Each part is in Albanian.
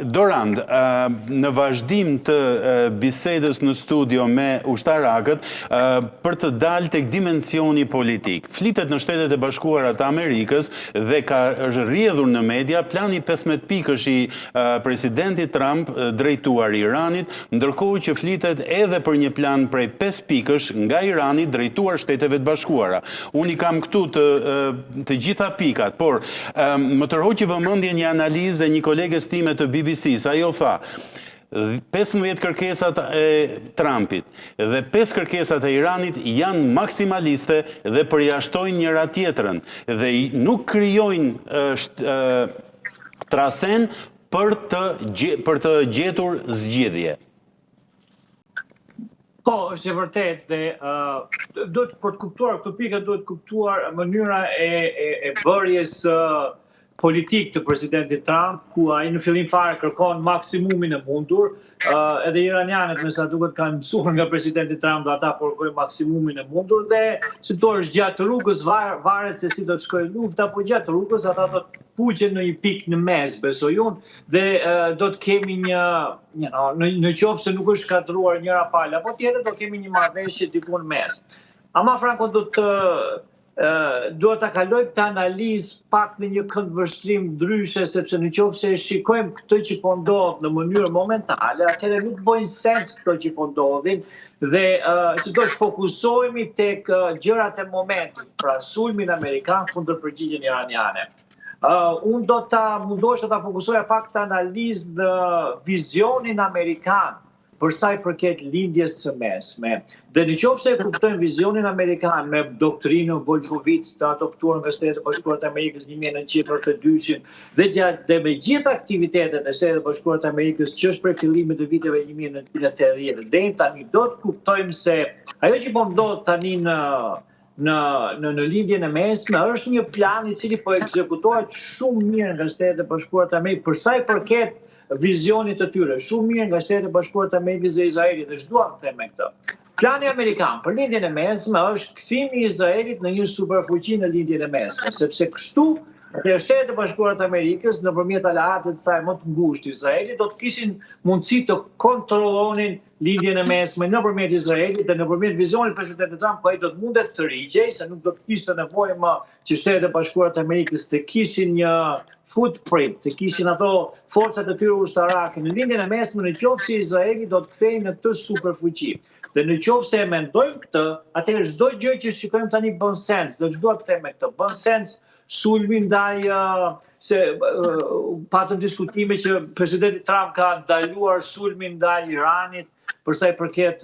Dorand, në vazhdim të bisedës në studio me ushtarakët, për të dalë tek dimensioni politik, flitet në Shtetet e Bashkuara të Amerikës dhe është rrjedhur në media plani 15 pikësh i presidentit Trump drejtuar Iranit, ndërkohë që flitet edhe për një plan prej 5 pikësh nga Irani drejtuar Shteteve të Bashkuara. Unë i kam këtu të gjitha pikat, por më tërhoqi vëmendjen një analizë e një koleges time të BBC-s. Ajo tha, 15 kërkesat e Trumpit dhe 5 kërkesat e Iranit janë maksimaliste dhe përjashtojnë njëra tjetrën dhe nuk krijojnë trasen për të gjetur zgjidhje. Po, është e vërtet dhe për të kuptuar këtë pikë duhet kuptuar mënyra e bërjes politik të presidentit Trump, ku ai në fillim fare kërkon maksimumin e mundur, edhe iranianët me sa duket kanë mësuar nga presidenti Trump dhe ata kërkojnë maksimumin e mundur dhe si thua është gjatë rrugës varet se si do të shkojë lufta, por gjatë rrugës ata do të puqen në një pikë në mes, besoj unë, dhe do të kemi në qoftë se nuk është shkatruar njëra pala, po tjetër do kemi një marrëveshje diku në mes. Ama Franco duhet ta kaloj këtë analizë pak në një këndvështrim ndryshe, sepse në qoftë se shikojmë këtë që po ndodh në mënyrë momentale, atëherë nuk bëjnë sens këto që po ndodhin dhe që do të fokusohemi tek gjërat e momentit, pra sulmin amerikan kundër përgjigjen iraniane. Unë do ta mundohesha ta fokusoja pak të analizë në vizionin amerikan për sa i përket lindjes së mesme. Dhe në qoftë se kuptojmë vizionin amerikan me doktrinën Wolfowitz të adoptuar nga Shtetet e Bashkuara të Amerikës 1992 dhe me gjithë aktivitetet e Shtetet e Bashkuara të Amerikës që është prej fillimit të viteve 1980 deri tani, do të kuptojmë se ajo që po ndodh tani në lindjen e mesme është një plan i cili po ekzekutohet shumë mirë nga Shtetet e Bashkuara të Amerikës për sa i përket vizionit të tyre, shumë mirë nga Shtetet e Bashkuara të Amerikës dhe Izraelit, dhe ç'duam të them me këtë. Plani amerikan për lindjen e mesme është kthimi i Izraelit në një superfuqi në lindjen e mesme, sepse kështu Shtetet e Bashkuara të Amerikës nëpërmjet aleatit të saj më të ngushtë Izraelit do të kishin mundësi të kontrollonin lindjen e mesme nëpërmjet Izraelit dhe nëpërmjet vizionit presidentit Trump, ai do të mundet të rigjej, se nuk do të kishte nevojë më që Shtetet e Bashkuara të Amerikës të kishin një footprint, të kishin ato forcat e tyre ushtarake në lindjen e mesme, në qoftë se Izraeli do të kthehej në këtë superfuqi. Dhe në qoftë se e mendojmë këtë, atëherë çdo gjë që shikojmë tani bën sens. Dhe ç'dua të them me këtë? Bën sens sulmi ndaj se patëm diskutime që presidenti Trump ka ndaluar sulmin ndaj Iranit për sa i përket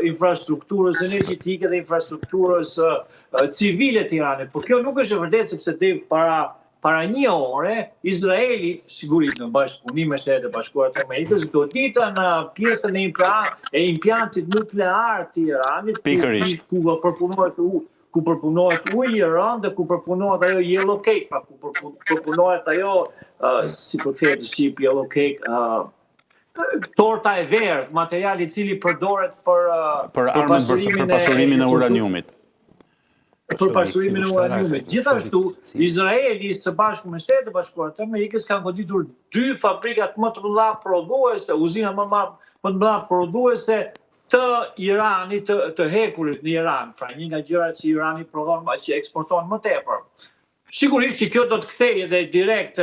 infrastrukturës energjetike dhe infrastrukturës civile të Iranit. Por kjo nuk është e vërtetë sepse deri para një ore, Izraeli, sigurisht në bashkëpunim me Shtetet e Bashkuara të Amerikës, goditën pjesën e implantit nuklear të Iranit, ku përpunohet ujë i Iran dhe ku përpunohet ajo yellow cake, pra ku përpunohet ajo, si po thotë shqip yellow cake, torta e verdhë, materiali i cili përdoret për pasurimin e uraniumit. Për pasurimin e uraniumit. Gjithashtu, Izraeli së bashku me Shtetet e Bashkuara të Amerikës kanë goditur 2 fabrikat më të mëdha prodhuese, uzina më të mëdha prodhuese të Iranit, të hekurit në Iran, pra një nga gjërat që Irani prodhon, që eksporton më tepër. Sigurisht që kjo do të kthejë edhe direkt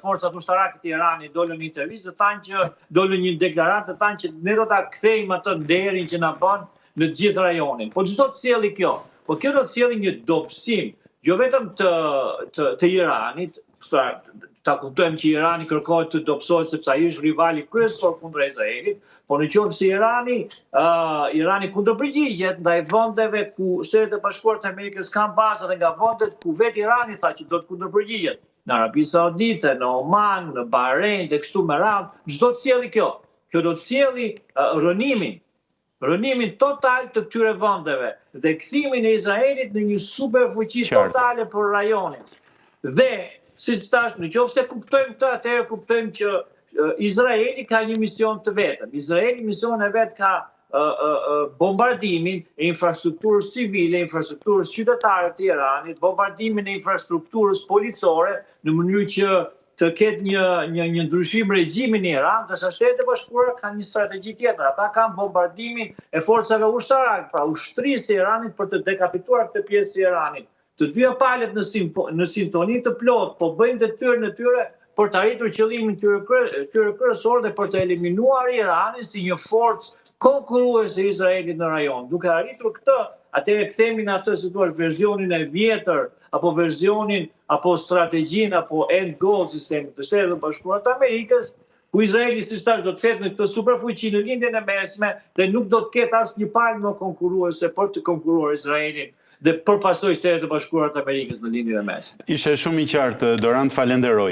forcat ushtarake të Iranit dolën në intervistë, thanë që dolën një deklaratë, thanë që ne do ta kthejmë atë nderin që na bën në të gjithë rajonin. Po çdo të sjellë kjo? Po kjo do të sjellë një dobësim, jo vetëm të Iranit, ta kuptojmë që Irani kërkohet të dobësohet sepse ai është rivali kryesor kundër Izraelit, por në qoftë se Irani kundërpërgjigjet ndaj vendeve ku Shtetet e Bashkuara të Amerikës kanë baza dhe nga vendet ku vetë Irani tha që do të kundërpërgjigjet, në Arabi Saudite, në Oman, në Bahrein dhe kështu me radhë, çdo të sjellë kjo. Kjo do të sjellë rënimin total të këtyre vendeve dhe kthimin e Izraelit në një superfuqi totale për rajonin. Dhe, siç thash, nëse se kuptojmë këtë, atëherë kuptojmë që Izraeli ka një mision të vetëm. Izraeli misionin e vet ka bombardimin e infrastrukturës civile, infrastrukturës qytetare të Iranit, bombardimin e infrastrukturës policore, në mënyrë që të ketë një ndryshim regjimi në Iran, ndërsa Shtetet e Bashkuara kanë një strategji tjetër. Ata kanë bombardimin e forcave ushtarake, pra ushtrisë e Iranit për të dekapituar këtë pjesë të Iranit. Të dyja palët në sintoni të plot, po bëjnë detyrën e tyre për të arritur qëllimin tyre kryesor dhe për të eliminuar Iranin si një forcë konkurruese e Izraelit në rajon. Duke arritur këtë, atëherë kthehemi në atë si thua versionin e vjetër apo versionin apo strategjin apo end goal sistemit të Shtetit të Bashkuar të Amerikës, ku Izraeli si tash do të ketë në këtë superfuqi në lindjen e mesme dhe nuk do të ketë asnjë palë më konkurruese për të konkurruar Izraelin dhe përpasoj Shtetet e Bashkuara të Amerikës në lindjen e mesme. Ishe shumë i qartë, Dorant, falenderoj.